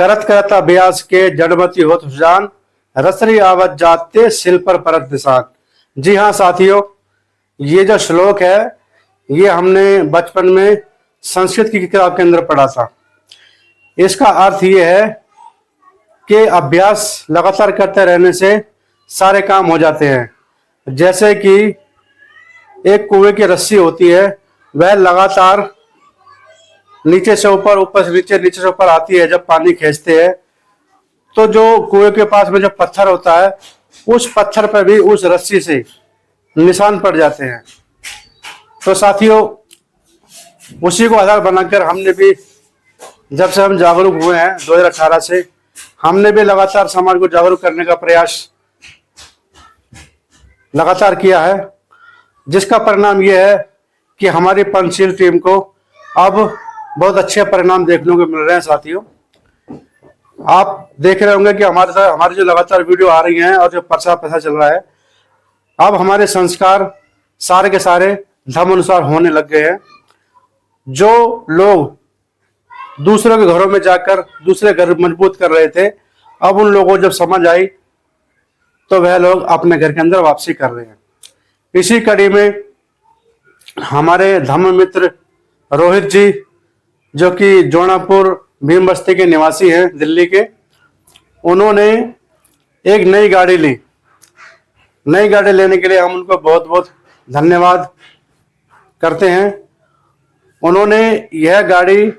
करत करत अभ्यास के जड़मती होत हुजान, रसरी आवत जाते सिल पर परत निशान। जी हाँ साथियों, ये जो श्लोक है ये हमने बचपन में संस्कृत की किताब के अंदर पढ़ा था। इसका अर्थ ये है कि अभ्यास लगातार करते रहने से सारे काम हो जाते हैं। जैसे कि एक कुएं की रस्सी होती है, वह लगातार नीचे से ऊपर, ऊपर से नीचे, नीचे से ऊपर आती है। जब पानी खींचते हैं तो जो कुएं के पास में जो पत्थर होता है उस पत्थर पर भी उस रस्सी से निशान पड़ जाते हैं। तो साथियों, उसी को आधार बनाकर हमने भी, जब से हम जागरूक हुए हैं 2018 से, हमने भी लगातार समाज को जागरूक करने का प्रयास लगातार किया है, जिसका परिणाम यह है कि हमारी पंचशील टीम को अब बहुत अच्छे परिणाम देखने को मिल रहे हैं। साथियों, आप देख रहे होंगे कि हमारी जो लगातार वीडियो आ रही हैं और जो प्रचार प्रसार चल रहा है, अब हमारे संस्कार सारे के सारे धर्म अनुसार होने लग गए हैं। जो लोग दूसरों के घरों में जाकर दूसरे घर मजबूत कर रहे थे, अब उन लोगों को जब समझ आई तो वह लोग अपने घर के अंदर वापसी कर रहे हैं। इसी कड़ी में हमारे धम्म मित्र रोहित जी, जो कि जोनापुर भीम बस्ती के निवासी हैं दिल्ली के, उन्होंने एक नई गाड़ी ली। नई गाड़ी लेने के लिए हम उनको बहुत बहुत धन्यवाद करते हैं। उन्होंने यह गाड़ी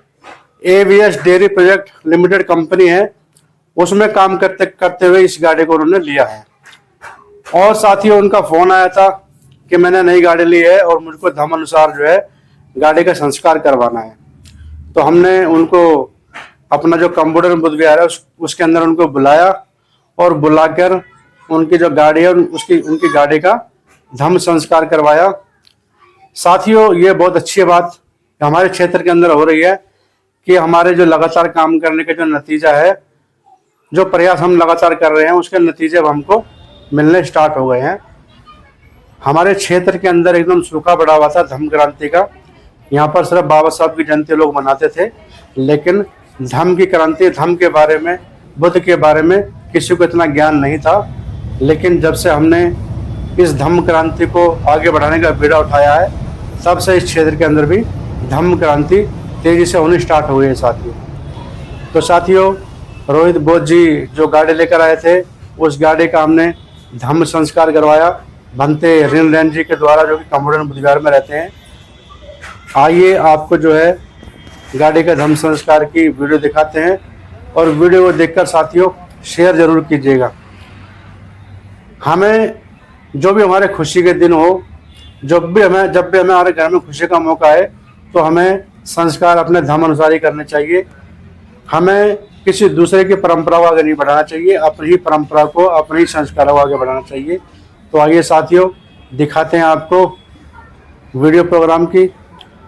ABS dairy project limited company है, उसमें काम करते करते हुए इस गाड़ी को उन्होंने लिया है। और साथियों, उनका फोन आया था कि मैंने नई गाड़ी ली है और मुझको धर्म अनुसार जो है गाड़ी का संस्कार करवाना है। तो हमने उनको अपना जो कंप्यूटर बुद्ध विहार है उसके अंदर उनको बुलाया और बुलाकर उनकी जो गाड़ी है उनकी गाड़ी का धम्म संस्कार करवाया। साथियों, ये बहुत अच्छी बात हमारे क्षेत्र के अंदर हो रही है कि हमारे जो लगातार काम करने का जो नतीजा है, जो प्रयास हम लगातार कर रहे हैं, उसके नतीजे अब हमको मिलने स्टार्ट हो गए हैं। हमारे क्षेत्र के अंदर एकदम सूखा पड़ा हुआ था धम्म क्रांति का। यहाँ पर सिर्फ बाबा साहब की जयंती लोग मनाते थे, लेकिन धम्म की क्रांति, धम्म के बारे में, बुद्ध के बारे में किसी को इतना ज्ञान नहीं था। लेकिन जब से हमने इस धम्म क्रांति को आगे बढ़ाने का बीड़ा उठाया है, तब से इस क्षेत्र के अंदर भी धम्म क्रांति तेजी से होनी स्टार्ट हो गई है साथियों। तो साथियों, रोहित बोध जी जो गाड़ी लेकर आए थे, उस गाड़ी का हमने धम्म संस्कार करवाया भंते ऋण जी के द्वारा, जो कि कंप्यूटर बुद्ध विहार में रहते हैं। आइए आपको जो है गाड़ी का धम्म संस्कार की वीडियो दिखाते हैं, और वीडियो को देखकर साथियों शेयर जरूर कीजिएगा। हमें जो भी हमारे खुशी के दिन हो, जब भी हमारे घर में खुशी का मौका है, तो हमें संस्कार अपने धर्म अनुसार ही करने चाहिए। हमें किसी दूसरे की परंपरा को आगे नहीं बढ़ाना चाहिए, अपनी ही परंपरा को, अपने ही संस्कारों को आगे बढ़ाना चाहिए। तो आइए साथियों दिखाते हैं आपको वीडियो प्रोग्राम की।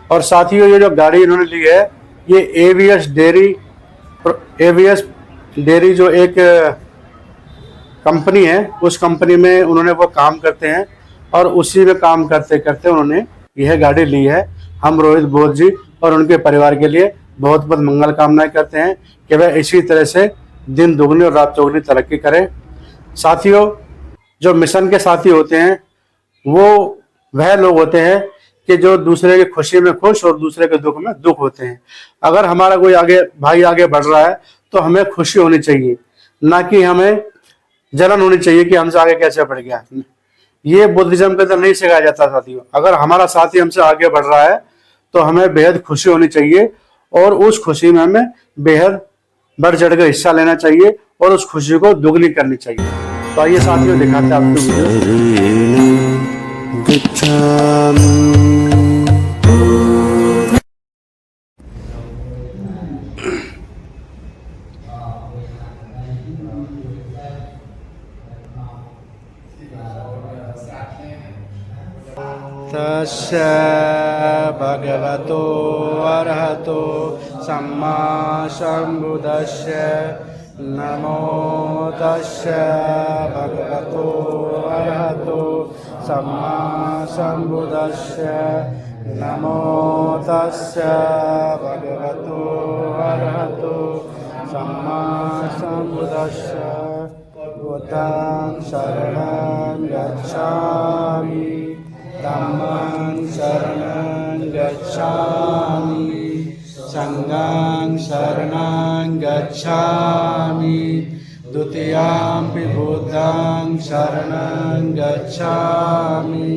और साथियों, ये जो गाड़ी इन्होंने ली है, ये एवीएस डेयरी जो एक कंपनी है, उस कंपनी में उन्होंने वो काम करते हैं, और उसी में काम करते करते उन्होंने यह गाड़ी ली है। हम रोहित बोध जी और उनके परिवार के लिए बहुत बहुत मंगल कामनाएं करते हैं कि वह इसी तरह से दिन दुगनी और रात चौगुनी तरक्की करें। साथियों, जो मिशन के साथी होते हैं वो वह लोग होते हैं कि जो दूसरे की खुशी में खुश और दूसरे के दुख में दुख होते हैं। अगर हमारा कोई भाई आगे बढ़ रहा है तो हमें खुशी होनी चाहिए, ना कि हमें जलन होनी चाहिए कि हमसे आगे कैसे बढ़ गया। ये बुद्धिज्म के अंदर नहीं सिखाया जाता साथियों। अगर हमारा साथी हमसे आगे बढ़ रहा है तो हमें बेहद खुशी होनी चाहिए, और उस खुशी में हमें बेहद बढ़ चढ़ कर हिस्सा लेना चाहिए और उस खुशी को दुगनी करनी चाहिए। तो आइए साथियों दिखाते हैं आपको तस्य भगवतो अरहतो सम्मा सम्बुद्धस्य नमो तस्य भगवतो अरहतो सम्मा सम्बुद्धस्य नमो तस्य भगवतो अरहतो सम्मा सम्बुद्धस्स बुद्धं शरणं गच्छामि धम्मं शरणं गच्छामि संघं शरणं गच्छामि द्वितीयंपि बुद्धं शरणं गच्छामि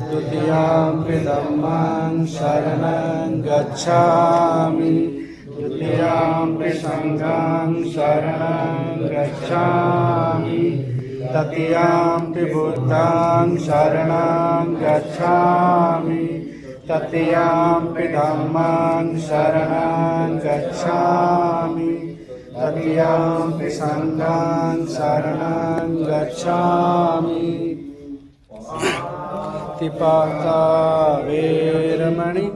द्वितीयंपि धम्मं शरणं गच्छामि तृतीयंपि संघं शरणं गच्छामि तृतीयंपि बुद्धं शरणं गच्छामि तृतीयंपि धम्मं शरणं गच्छामि तृतीयंपि संघं शरणं गच्छामि तिपाता वेरमणि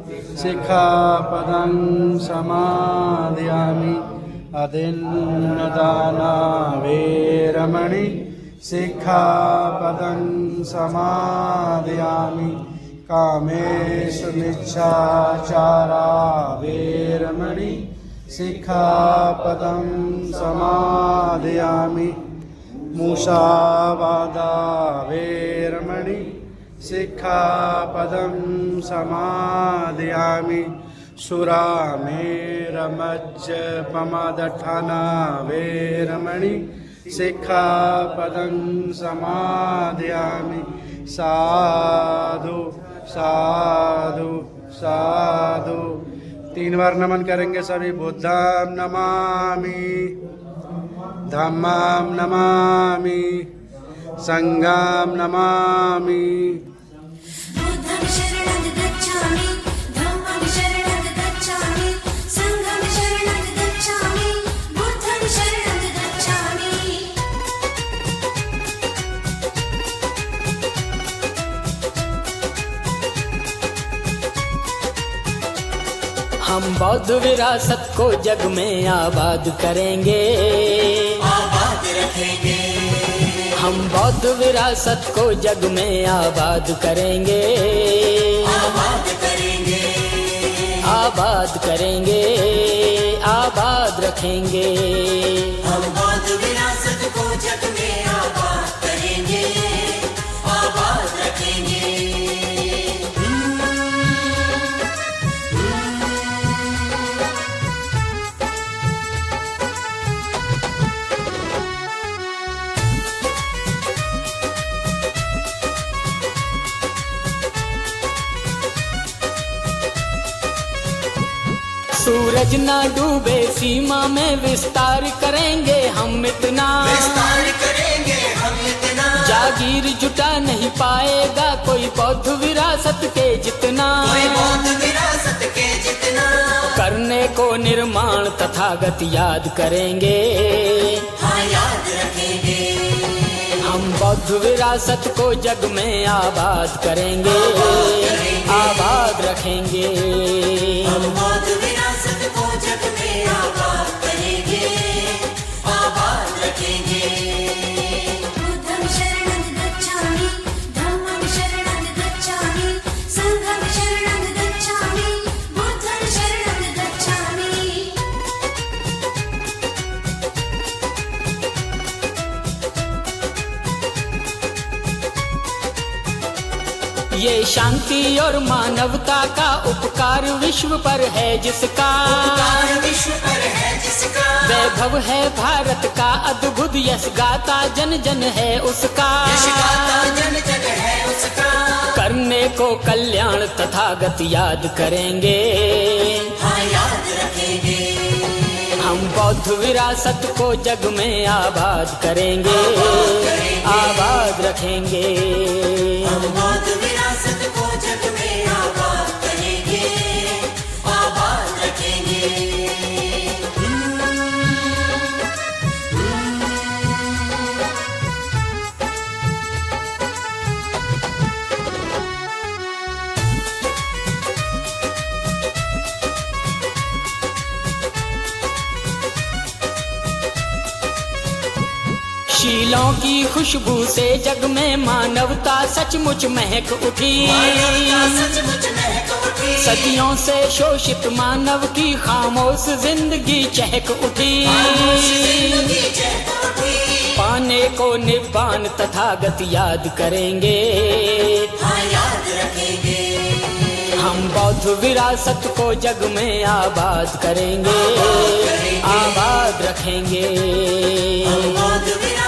सिक्खापदं समादयामि अदिन्नदाना वेरमणि सिक्खापदं समादयामि कामेषु मिच्छाचारा वेरमणि सिक्खापदं समादयामि मुसावादा वेरमणि सिक्खापदं समादयामि सुरामेरमज्जपमदठना वेरमणि सिक्खापदं समादयामि साधु साधु साधु 3 बार नमन करेंगे सभी। बुद्धं नमामि धम्मं नमामि संघं नमामि। बुद्धं शरणं गच्छामि धम्मं शरणं गच्छामि संघं शरणं गच्छामि बुद्धं शरणं गच्छामि। हम बौद्ध विरासत को जग में आबाद करेंगे, आबाद रखेंगे। हम बौद्ध विरासत को जग में आबाद करेंगे, आबाद करेंगे। आबाद करेंगे, आबाद रखेंगे। हम बौद्ध विरासत को जग में आबाद करेंगे, आबाद रखेंगे। सूरज ना डूबे सीमा में विस्तार करेंगे हम इतना, विस्तार करेंगे हम इतना। जागीर जुटा नहीं पाएगा कोई बौद्ध विरासत के जितना, कोई बौद्ध विरासत के जितना। करने को निर्माण तथागत याद करेंगे, हाँ याद रखेंगे। हम बौद्ध विरासत को जग में आबाद करेंगे, आबाद रखेंगे। हम बौद्ध विरासत को जग में आबाद करेंगे, आबाद रखेंगे। बुद्धं शरणं गच्छामि धम्मं शरणं गच्छामि संघं शरणं गच्छामि बुद्धं शरणं गच्छामि। ये शांति और मानवता का उपकार विश्व पर है जिसका, उपकार विश्व पर है जिसका। वैभव है भारत का अद्भुत यश गाता जन जन है उसका, यश गाता जन जन है उसका। करने को कल्याण तथागत याद करेंगे, हाँ याद रखेंगे। हम बौद्ध विरासत को जग में आबाद करेंगे, आबाद रखेंगे। हम बौद्ध विरासत को जग में आबाद करेंगे, आबाद रखेंगे। शीलों की खुशबू से जग में मानवता सचमुच महक उठी, मानवता सचमुच महक उठी। सदियों से शोषित मानव की खामोश जिंदगी चहक उठी, जिंदगी चहक उठी, पाने को निब्बान तथागत याद करेंगे, हाँ याद रखेंगे। हम बौद्ध विरासत को जग में आबाद करेंगे, आबाद रखेंगे। हम बौद्ध विरासत